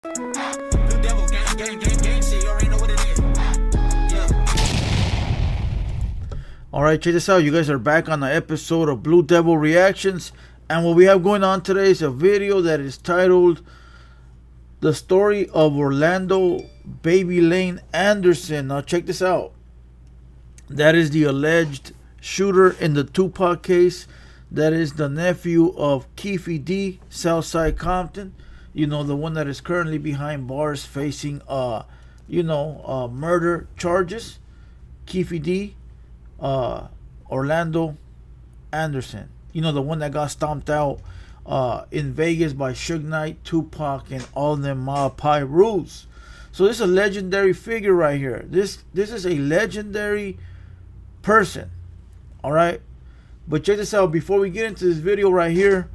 Blue Devil, gang shit. You already know what it is. Yeah. Alright, check this out. You guys are back on an episode of Blue Devil Reactions. And what we have going on today is a video that is titled The Story of Orlando Baby Lane Anderson. Now check this out. That is the alleged shooter in the Tupac case. That is the nephew of Keefe D, Southside Compton. You know, the one that is currently behind bars facing murder charges. Keefe D, Orlando Anderson. You know, the one that got stomped out in Vegas by Suge Knight, Tupac, and all them Mob Pie rules. So this is a legendary figure right here. This is a legendary person. Alright? But check this out. Before we get into this video right here,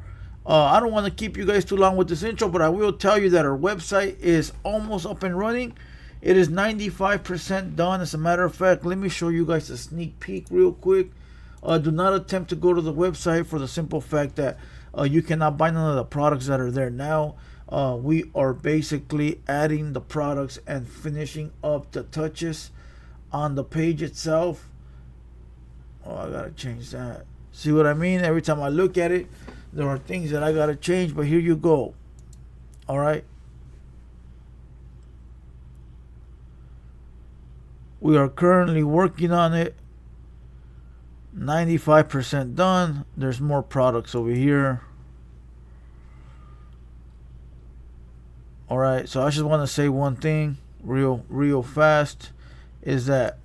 I don't want to keep you guys too long with this intro, but I will tell you that our website is almost up and running. It is 95% done. As a matter of fact, let me show you guys a sneak peek real quick. Do not attempt to go to the website for the simple fact that you cannot buy none of the products that are there now. We are basically adding the products and finishing up the touches on the page itself. Oh, I gotta change that. See what I mean? Every time I look at it, there are things that I gotta change, but here you go. Alright. We are currently working on it. 95% done. There's more products over here. Alright, so I just want to say one thing real fast, is that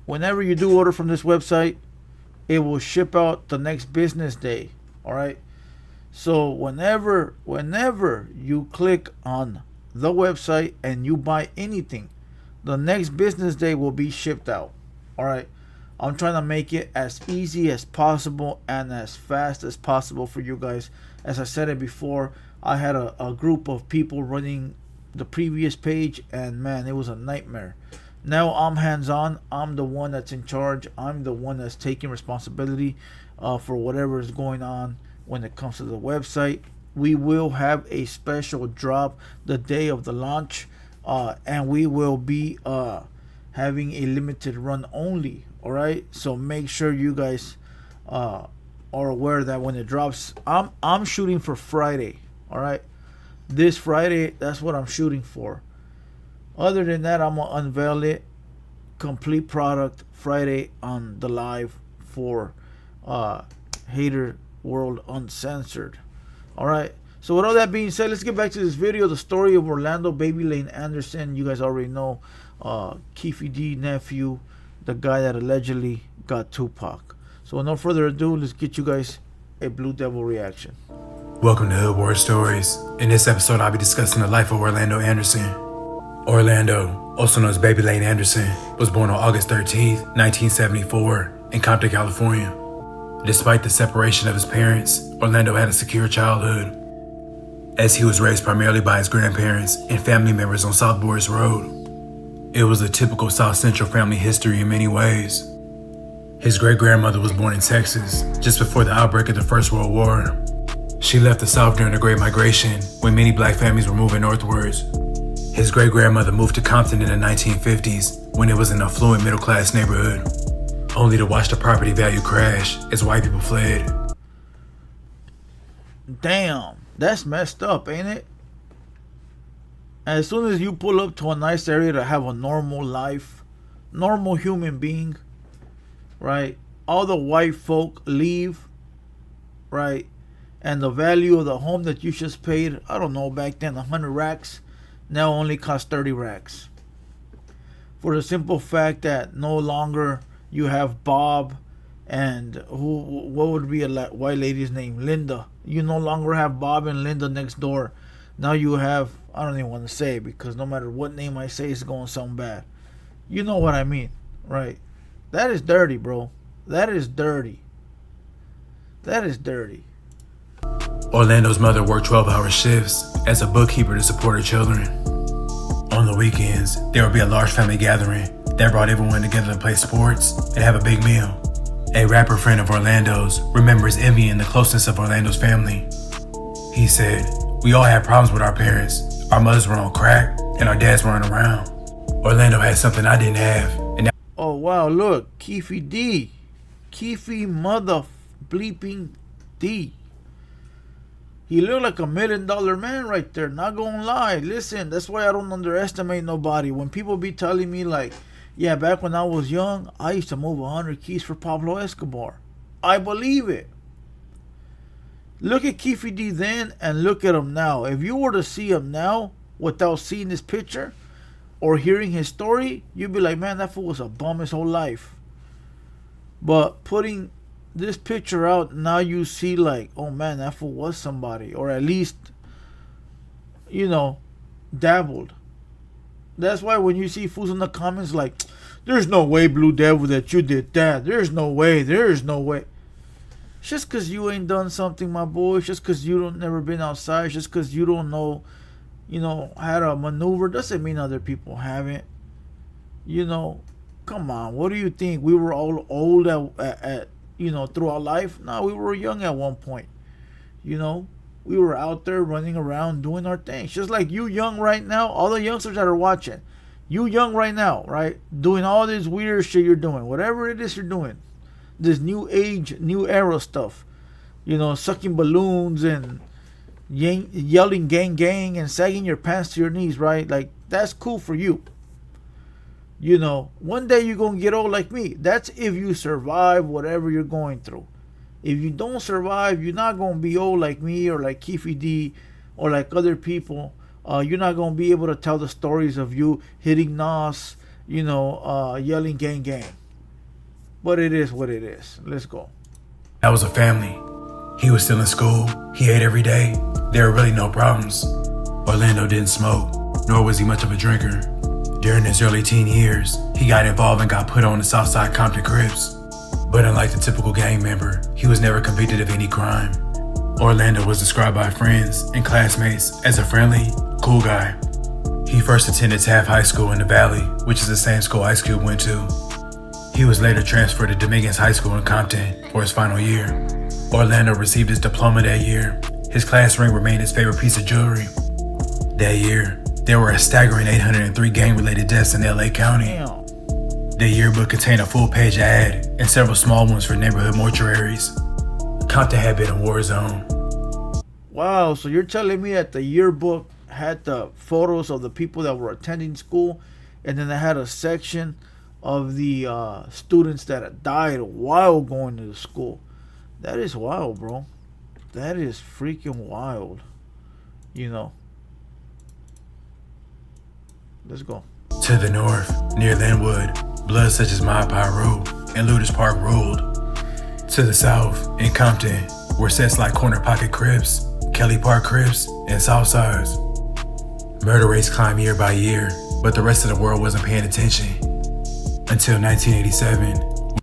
whenever you do order from this website, it will ship out the next business day. Alright, so whenever you click on the website and you buy anything, the next business day will be shipped out. Alright, I'm trying to make it as easy as possible and as fast as possible for you guys. As I said it before, I had a group of people running the previous page, and man, it was a nightmare. Now I'm hands-on. I'm the one that's in charge. I'm the one that's taking responsibility for whatever is going on when it comes to the website. We will have a special drop the day of the launch, and we will be having a limited run only. Alright, so make sure you guys are aware that when it drops, I'm shooting for Friday. Alright, this Friday, that's what I'm shooting for. Other than that, I'm gonna unveil it, complete product, Friday on the live for Hater World Uncensored. Alright, so with all that being said, let's get back to this video. The story of Orlando Baby Lane Anderson. You guys already know Keefe D nephew, the guy that allegedly got Tupac. So with no further ado, let's get you guys a Blue Devil reaction. Welcome to Hood War Stories. In this episode, I'll be discussing the life of Orlando Anderson. Orlando, also known as Baby Lane Anderson, was born on August 13th, 1974 in Compton, California. Despite the separation of his parents, Orlando had a secure childhood, as he was raised primarily by his grandparents and family members on South Boris Road. It was a typical South Central family history in many ways. His great-grandmother was born in Texas just before the outbreak of the First World War. She left the South during the Great Migration when many black families were moving northwards. His great-grandmother moved to Compton in the 1950s when it was an affluent middle-class neighborhood, only to watch the property value crash as white people fled. Damn, that's messed up, ain't it? As soon as you pull up to a nice area to have a normal life, normal human being, right, all the white folk leave, right, and the value of the home that you just paid, I don't know, back then 100 racks, now only costs 30 racks. For the simple fact that no longer you have Bob and what would be a white lady's name? Linda. You no longer have Bob and Linda next door. Now you have, I don't even want to say it, because no matter what name I say, it's going to sound bad. You know what I mean, right? That is dirty, bro. That is dirty. That is dirty. Orlando's mother worked 12-hour shifts as a bookkeeper to support her children. On the weekends, there would be a large family gathering that brought everyone together to play sports and have a big meal. A rapper friend of Orlando's remembers envying the closeness of Orlando's family. He said, "We all had problems with our parents, Our mothers were on crack, and our dads weren't around. Orlando had something I didn't have, and that Oh wow, look, Keefy D. Keefy mother bleeping D. He looked like $1 million man right there, not gonna lie. Listen, that's why I don't underestimate nobody. When people be telling me like, yeah, back when I was young, I used to move 100 keys for Pablo Escobar. I believe it. Look at Keefy D then and look at him now. If you were to see him now without seeing his picture or hearing his story, you'd be like, man, that fool was a bum his whole life. But putting this picture out, now you see like, oh man, that fool was somebody. Or at least, dabbled. That's why when you see fools in the comments like, there's no way, Blue Devil, that you did that. There's no way. There's no way. Just because you ain't done something, my boy, just because you don't never been outside, just because you don't know, how to maneuver, doesn't mean other people haven't. Come on. What do you think? We were all old at throughout life? No, we were young at one point. We were out there running around doing our things. Just like you young right now, all the youngsters that are watching, you young right now, right? Doing all this weird shit you're doing, whatever it is you're doing. This new age, new era stuff. Sucking balloons and yelling gang gang and sagging your pants to your knees, right? Like, that's cool for you. One day you're going to get old like me. That's if you survive whatever you're going through. If you don't survive, you're not going to be old like me or like Keefy D or like other people. You're not going to be able to tell the stories of you hitting Nas, yelling gang gang. But it is what it is. Let's go. that was a family. He was still in school. He ate every day. There were really no problems. Orlando didn't smoke, nor was he much of a drinker. During his early teen years, he got involved and got put on the Southside Compton Crips. But unlike the typical gang member, he was never convicted of any crime. Orlando was described by friends and classmates as a friendly, cool guy. He first attended Taft High School in the Valley, which is the same school Ice Cube went to. He was later transferred to Dominguez High School in Compton for his final year. Orlando received his diploma that year. His class ring remained his favorite piece of jewelry. That year, there were a staggering 803 gang-related deaths in LA County. Damn. The yearbook contained a full-page ad and several small ones for neighborhood mortuaries. Compton had been a war zone. Wow, so you're telling me that the yearbook had the photos of the people that were attending school, and then they had a section of the students that had died while going to the school. That is wild, bro. That is freaking wild. Let's go. To the north, near Linwood, bloods such as Mile Pie Road and Luders Park ruled. To the south, in Compton, were sets like Corner Pocket Crips, Kelly Park Crips, and Southsides. Murder rates climbed year by year, but the rest of the world wasn't paying attention. Until 1987.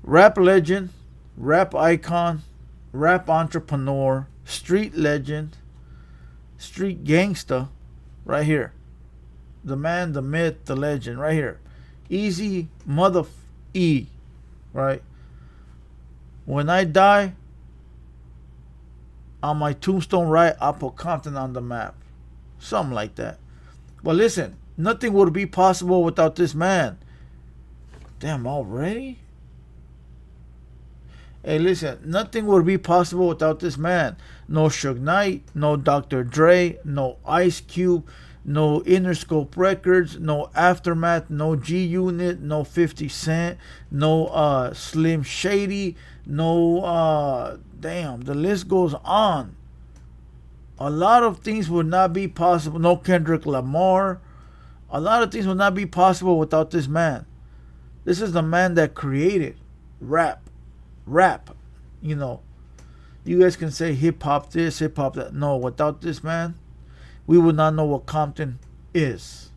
Rap legend, rap icon, rap entrepreneur, street legend, street gangsta, right here. The man, the myth, the legend, right here. Easy mother E, right? When I die, on my tombstone, right, I'll put Compton on the map. Something like that. But listen, nothing would be possible without this man. Damn, already? Hey, listen, nothing would be possible without this man. No Suge Knight, no Dr. Dre, no Ice Cube, no Interscope Records, no Aftermath, no G-Unit, no 50 Cent, no Slim Shady, no, damn, the list goes on. A lot of things would not be possible. No Kendrick Lamar. A lot of things would not be possible without this man. This is the man that created rap. You guys can say hip-hop this, hip-hop that. No, without this man, we would not know what Compton is.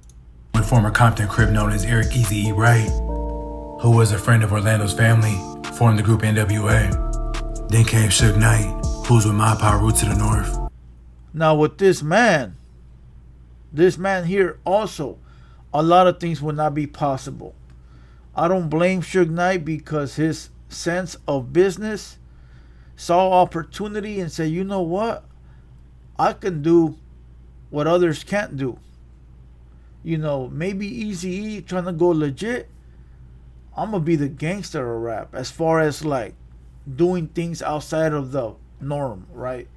One former Compton Crip known as Eric Easy E. Wright, who was a friend of Orlando's family, formed the group NWA. Then came Suge Knight, who's with My Power Root to the north. Now with this man here also, a lot of things would not be possible. I don't blame Suge Knight because his sense of business saw opportunity and said, you know what? I can do what others can't do. You know, maybe Eazy-E trying to go legit. I'm gonna be the gangster of rap as far as like doing things outside of the norm, right?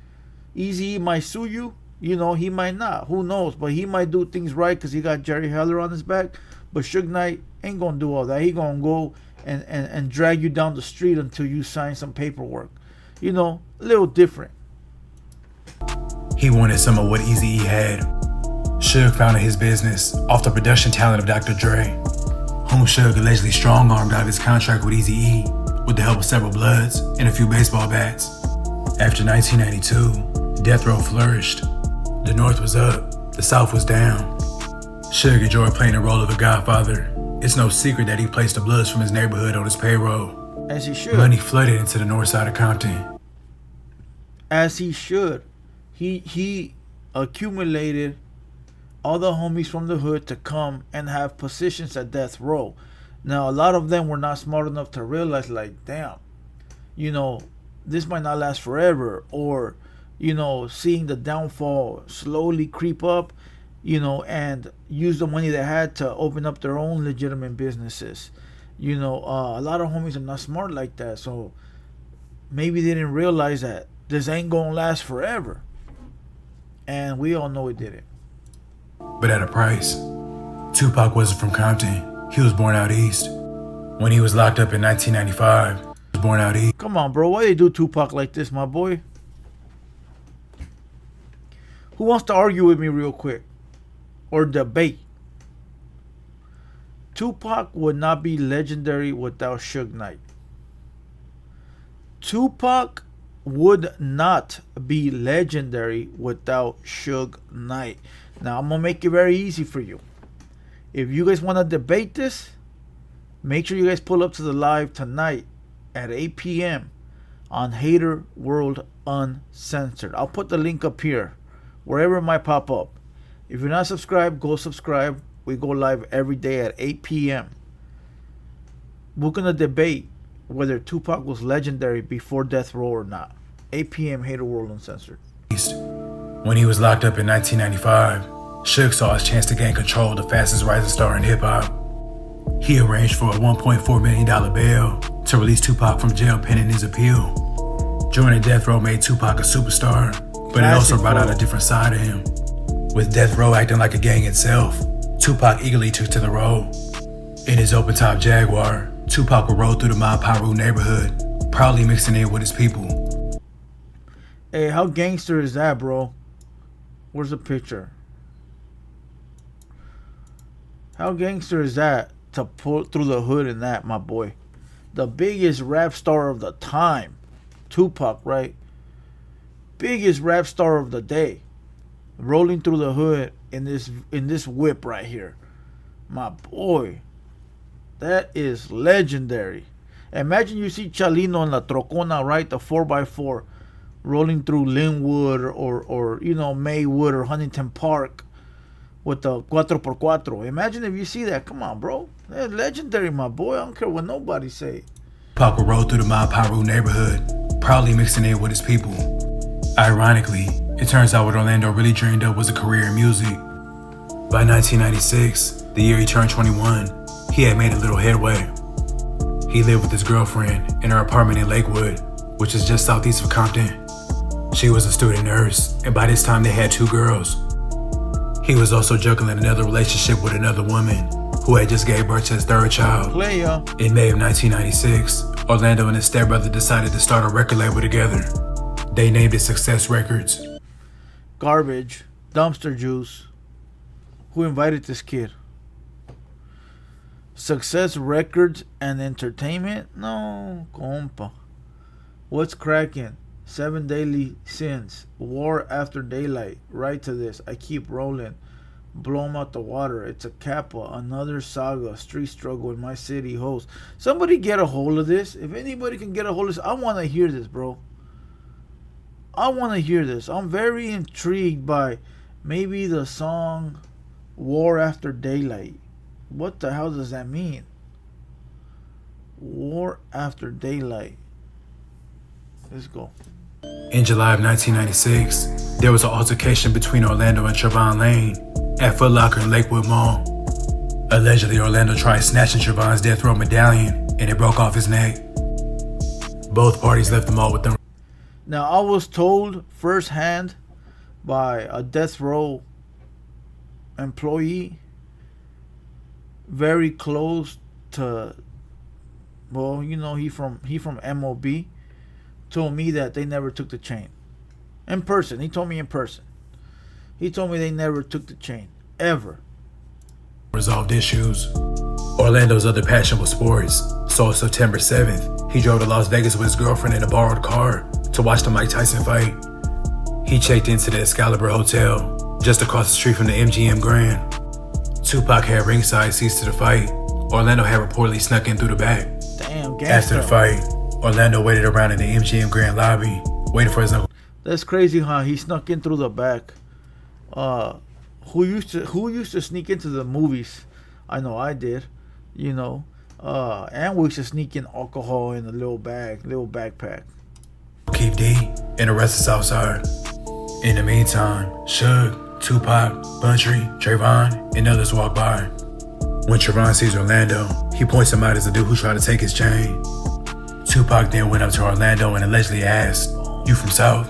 Eazy-E might sue you, you know, he might not. Who knows? But he might do things right because he got Jerry Heller on his back. But Suge Knight ain't gonna do all that. He gonna go and drag you down the street until you sign some paperwork. You know, a little different. He wanted some of what Eazy-E had. Suge founded his business off the production talent of Dr. Dre, whom Suge allegedly strong-armed out of his contract with Eazy-E with the help of several Bloods and a few baseball bats. After 1992, death row flourished. The North was up, the South was down. Suge enjoyed playing the role of the Godfather. It's no secret that he placed the Bloods from his neighborhood on his payroll. As he should. Money flooded into the north side of Compton. As he should. He accumulated all the homies from the hood to come and have positions at death row. Now, a lot of them were not smart enough to realize, like, damn, you know, this might not last forever. Or, you know, seeing the downfall slowly creep up, you know, and use the money they had to open up their own legitimate businesses. You know, a lot of homies are not smart like that. So maybe they didn't realize that this ain't going to last forever. And we all know it didn't. But at a price. Tupac wasn't from Compton. He was born out east. When he was locked up in 1995, he was born out east. Come on, bro. Why they do Tupac like this, my boy? Who wants to argue with me real quick? Or debate? Tupac would not be legendary without Suge Knight. Tupac would not be legendary without Suge Knight. Now, I'm going to make it very easy for you. If you guys want to debate this, make sure you guys pull up to the live tonight at 8 p.m. on Hater World Uncensored. I'll put the link up here, wherever it might pop up. If you're not subscribed, go subscribe. We go live every day at 8 p.m. We're going to debate whether Tupac was legendary before death row or not. 8 p.m. Hater World Uncensored. When he was locked up in 1995, Suge saw his chance to gain control of the fastest rising star in hip-hop. He arranged for a $1.4 million bail to release Tupac from jail pending his appeal. Joining death row made Tupac a superstar, but it also brought out a different side of him. With death row acting like a gang itself, Tupac eagerly took to the road. In his open-top Jaguar, Tupac would roll through the Mile Pyru neighborhood, proudly mixing in with his people. Hey, how gangster is that, bro? Where's the picture? How gangster is that to pull through the hood in that, my boy? The biggest rap star of the time, Tupac, right? Biggest rap star of the day, rolling through the hood in this whip right here, my boy. That is legendary. Imagine you see Chalino in La Trocona, right? The 4x4 rolling through Linwood or you know, Maywood or Huntington Park with the 4x4. Imagine if you see that. Come on, bro. That's legendary, my boy. I don't care what nobody say. Tupac would roll through the Mile Pyru neighborhood, proudly mixing in with his people. Ironically, it turns out what Orlando really dreamed of was a career in music. By 1996, the year he turned 21, he had made a little headway. He lived with his girlfriend in her apartment in Lakewood, which is just southeast of Compton. She was a student nurse, and by this time they had 2 girls. He was also juggling another relationship with another woman who had just gave birth to his 3rd child. In May of 1996, Orlando and his stepbrother decided to start a record label together. They named it Success Records. Garbage, dumpster juice. Who invited this kid? Success Records and Entertainment? No, compa. What's cracking? 7 Daily Sins. War After Daylight. Right to this. I keep rolling. Blow 'em out the water. It's a Kappa. Another saga. Street struggle in my city host. Somebody get a hold of this. If anybody can get a hold of this, I want to hear this, bro. I want to hear this. I'm very intrigued by maybe the song War After Daylight. What the hell does that mean? War After Daylight. Let's go. In July of 1996, there was an altercation between Orlando and Trevon Lane at Foot Locker in Lakewood Mall. Allegedly, Orlando tried snatching Trevon's death row medallion and it broke off his neck. Both parties left the mall with them. Now, I was told firsthand by a death row employee very close to, well, you know, he from MOB, told me that they never took the chain. In person. He told me in person. He told me they never took the chain. Ever. Resolved issues. Orlando's other passion was sports, so on September 7th, he drove to Las Vegas with his girlfriend in a borrowed car to watch the Mike Tyson fight. He checked into the Excalibur Hotel, just across the street from the MGM Grand. Tupac had ringside seats to the fight. Orlando had reportedly snuck in through the back. Damn, gangsta. After the fight, Orlando waited around in the MGM Grand lobby, waiting for his uncle. That's crazy how he snuck in through the back. Who used to sneak into the movies? I know I did, you know. And we used to sneak in alcohol in a little backpack. Keith D and the rest of Southside. In the meantime, Suge, Tupac, Buntry, Trayvon, and others walk by. When Trayvon sees Orlando, he points him out as the dude who tried to take his chain. Tupac then went up to Orlando and allegedly asked, "You from South?"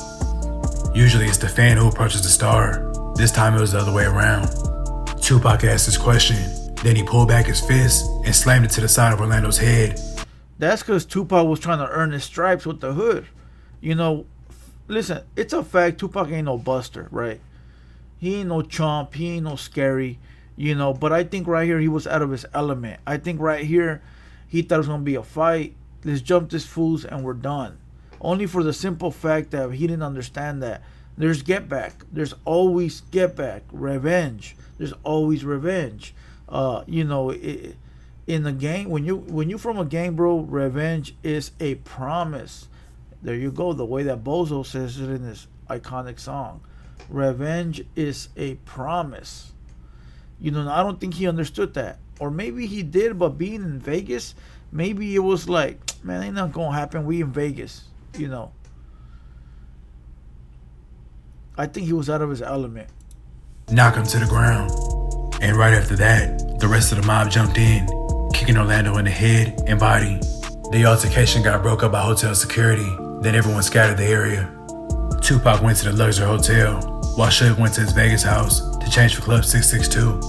Usually it's the fan who approaches the star. This time it was the other way around. Tupac asked his question, then he pulled back his fist and slammed it to the side of Orlando's head. That's because Tupac was trying to earn his stripes with the hood. You know, listen, it's a fact Tupac ain't no buster, right? He ain't no chump, he ain't no scary, you know. But I think right here he was out of his element. I think right here he thought it was going to be a fight. Let's jump this fools and we're done. Only for the simple fact that he didn't understand that there's get back. There's always get back. Revenge. There's always revenge. You know, in the gang, when you from a gang, bro, revenge is a promise. There you go. The way that Bozo says it in his iconic song. Revenge is a promise. You know, I don't think he understood that. Or maybe he did, but being in Vegas, maybe it was like, man, ain't nothing gonna happen. We in Vegas, you know. I think he was out of his element. Knock him to the ground. And right after that, the rest of the mob jumped in, kicking Orlando in the head and body. The altercation got broke up by hotel security, then everyone scattered the area. Tupac went to the Luxor Hotel, while Suge went to his Vegas house to change for Club 662.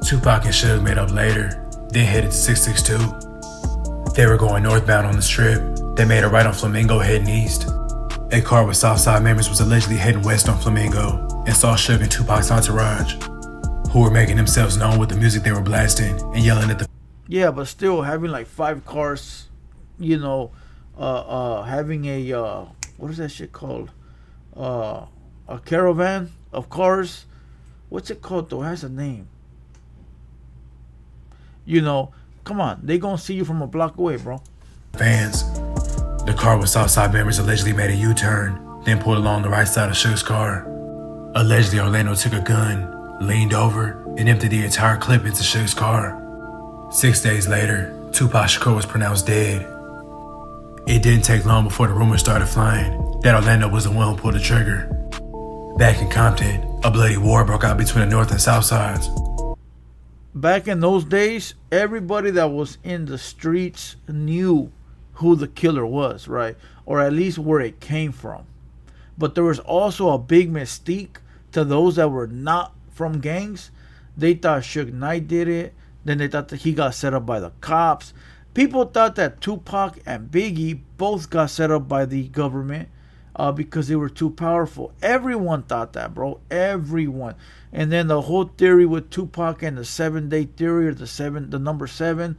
Tupac and Suge met up later, then headed to 662. They were going northbound on the strip. They made a right on Flamingo heading east. A car with Southside members was allegedly heading west on Flamingo and saw Suge and Tupac's entourage, who were making themselves known with the music they were blasting and yelling at the... Yeah, but still having like 5 cars, you know, having a, what is that shit called? A caravan of cars. What's it called though? It has a name. You know, come on. They gonna see you from a block away, bro. Fans. The car with Southside members allegedly made a U-turn, then pulled along the right side of Suge's car. Allegedly, Orlando took a gun, leaned over, and emptied the entire clip into Suge's car. 6 days later, Tupac Shakur was pronounced dead. It didn't take long before the rumors started flying that Orlando was the one who pulled the trigger. Back in Compton, a bloody war broke out between the North and South sides. Back in those days, everybody that was in the streets knew who the killer was, right? Or at least where it came from. But there was also a big mystique to those that were not from gangs. They thought Suge Knight did it. Then they thought that he got set up by the cops. People thought that Tupac and Biggie both got set up by the government because they were too powerful. Everyone thought that, bro. Everyone. And then the whole theory with Tupac and the 7-day theory, or the number 7.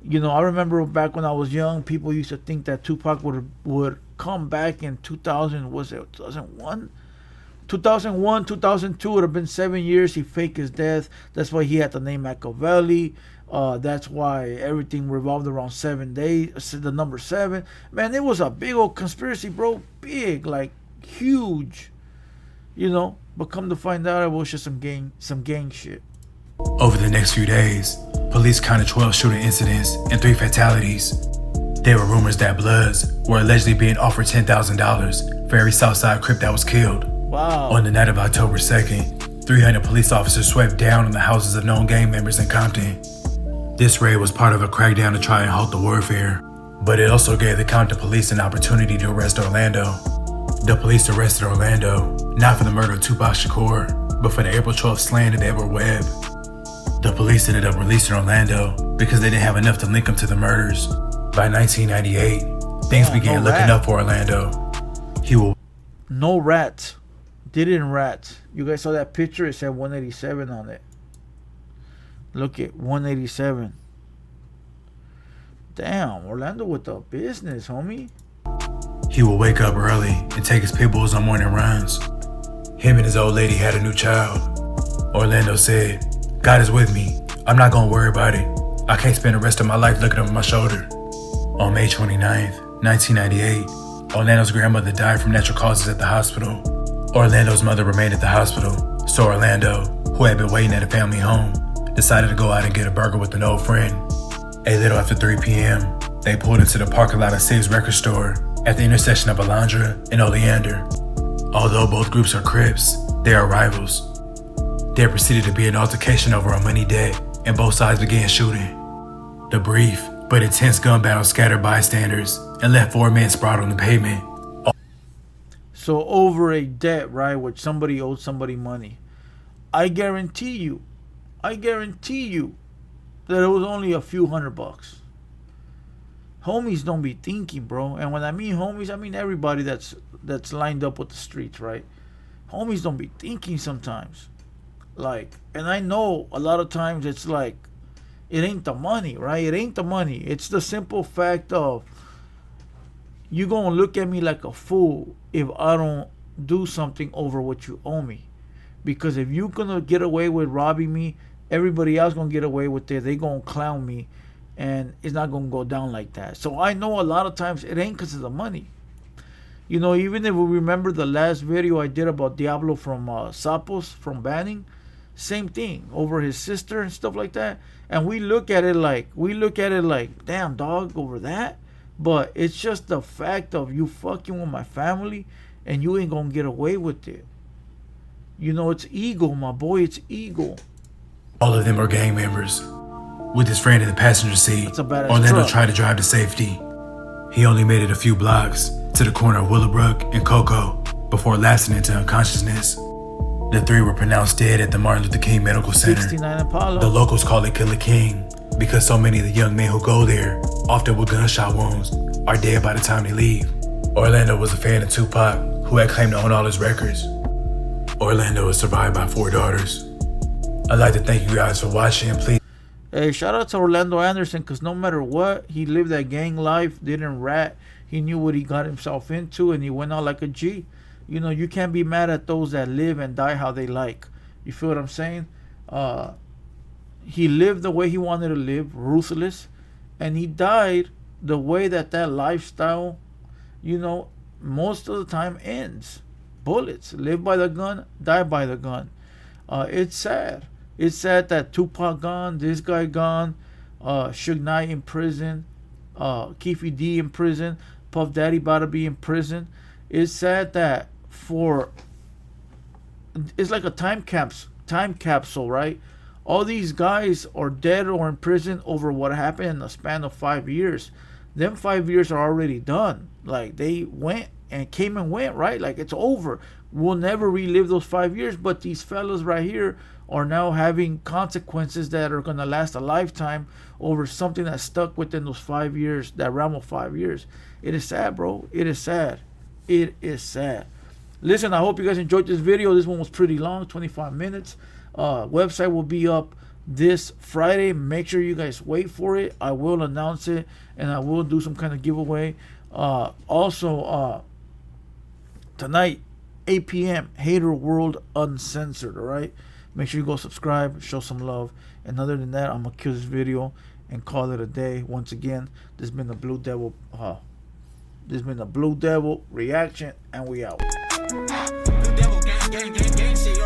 You know, I remember back when I was young, people used to think that Tupac would come back in 2000, was it 2001? 2001, 2002 would have been 7 years. He faked his death. That's why he had the name Machiavelli. That's why everything revolved around 7 days, the number 7. Man, it was a big old conspiracy, bro. Big, like huge. You know, but come to find out, it was just some gang shit. Over the next few days, police counted 12 shooting incidents and 3 fatalities. There were rumors that Bloods were allegedly being offered $10,000 for every Southside Crip that was killed. Wow. On the night of October 2nd, 300 police officers swept down on the houses of known gang members in Compton. This raid was part of a crackdown to try and halt the warfare, but it also gave the Compton police an opportunity to arrest Orlando. The police arrested Orlando, not for the murder of Tupac Shakur, but for the April 12th slaying of Edward Webb. The police ended up releasing Orlando because they didn't have enough to link him to the murders. By 1998, things began looking up for Orlando. He will... No rats. Didn't rats. You guys saw that picture? It said 187 on it. Look at 187. Damn, Orlando with the business, homie. He will wake up early and take his pit bulls on morning runs. Him and his old lady had a new child. Orlando said, "God is with me. I'm not gonna worry about it. I can't spend the rest of my life looking over my shoulder." On May 29th, 1998, Orlando's grandmother died from natural causes at the hospital. Orlando's mother remained at the hospital, so Orlando, who had been waiting at a family home, decided to go out and get a burger with an old friend. A little after 3 p.m., they pulled into the parking lot of Sig's record store at the intersection of Alondra and Oleander. Although both groups are Crips, they are rivals. There proceeded to be an altercation over a money debt, and both sides began shooting. The brief but intense gun battle scattered bystanders and left 4 men sprawled on the pavement. So over a debt, right, which somebody owed somebody money. I guarantee you that it was only a few $100. Homies don't be thinking, bro. And when I mean homies, I mean everybody that's lined up with the streets, right? Homies don't be thinking sometimes. Like, and I know a lot of times it's like, it ain't the money, right? It ain't the money. It's the simple fact of, you gonna look at me like a fool if I don't do something over what you owe me. Because if you gonna get away with robbing me, everybody else gonna get away with it. They gonna clown me, and it's not gonna go down like that. So I know a lot of times it ain't because of the money. You know, even if we remember the last video I did about Diablo from Sapos, from Banning, same thing, over his sister and stuff like that. And we look at it like, damn, dog, over that. But it's just the fact of you fucking with my family and you ain't gonna get away with it. You know, it's ego, my boy, it's ego. All of them are gang members. With his friend in the passenger seat, Orlando tried to drive to safety. He only made it a few blocks to the corner of Willowbrook and Cocoa before lapsing into unconsciousness. The 3 were pronounced dead at the Martin Luther King Medical Center. 69 Apollo. The locals call it Killer King because so many of the young men who go there, often with gunshot wounds, are dead by the time they leave. Orlando was a fan of Tupac, who had claimed to own all his records. Orlando is survived by 4 daughters. I'd like to thank you guys for watching. Please. Hey, shout out to Orlando Anderson, because no matter what, he lived that gang life, didn't rat. He knew what he got himself into, and he went out like a G. You know, you can't be mad at those that live and die how they like. You feel what I'm saying? He lived the way he wanted to live, ruthless, and he died the way that lifestyle, you know, most of the time ends. Bullets. Live by the gun, die by the gun. It's sad. It's sad that Tupac gone, this guy gone, Suge Knight in prison, Keefy D in prison, Puff Daddy about to be in prison. It's sad that it's like a time capsule, right? All these guys are dead or in prison over what happened in the span of 5 years. Them 5 years are already done. Like, they went and came and went, right? Like, it's over. We'll never relive those 5 years, but these fellas right here are now having consequences that are going to last a lifetime over something that stuck within those 5 years, that realm of 5 years. It is sad, bro. It is sad. It is sad. Listen, I hope you guys enjoyed this video. This one was pretty long, 25 minutes. Website will be up this Friday. Make sure you guys wait for it. I will announce it, and I will do some kind of giveaway. Also, tonight, 8 p.m., Hater World Uncensored, all right? Make sure you go subscribe, show some love. And other than that, I'm going to kill this video and call it a day. Once again, this has been the Blue Devil. This has been the Blue Devil reaction, and we out. Blue Devil gang, gang, gang, gang shit.